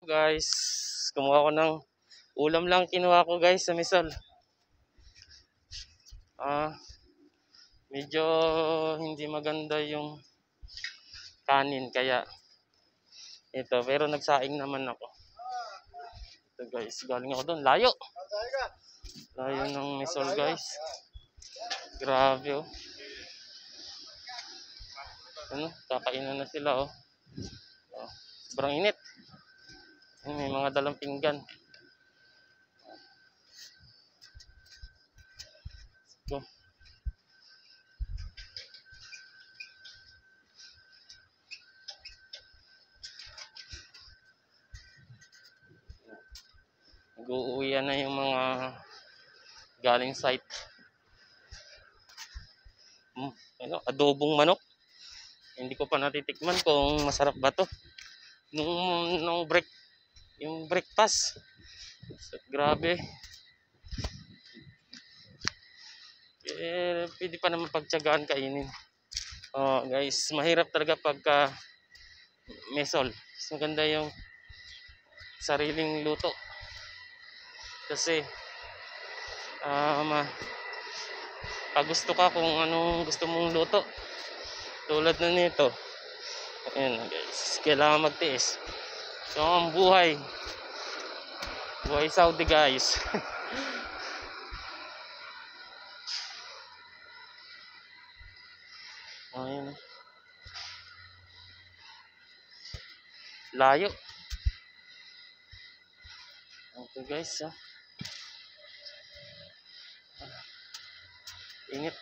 Guys, kumuha ko ng ulam lang kinuha ko guys sa Misol. Medyo hindi maganda yung kanin kaya ito, pero nagsaing naman ako. Ito guys, galing ako doon, layo ng Misol guys. Grabe oh. Ano, kakainan na sila oh. Sobrang init. May mga dalang pinggan. Go. Nag-uuwian na yung mga galing site. Ano, adobong manok. Hindi ko pa natitikman kung masarap ba to. Nung breakfast. So, grabe. Pwede pa naman pagtiyagaan kainin. Guys, mahirap talaga pagka mesol. Mas maganda yung sariling luto. Kasi pag gusto ka kung anong gusto mong luto. Tulad na nito. Ayan guys, kailangan magtiis. So ang buhay Saudi guys. Ayan. Layo. Ito guys. Init.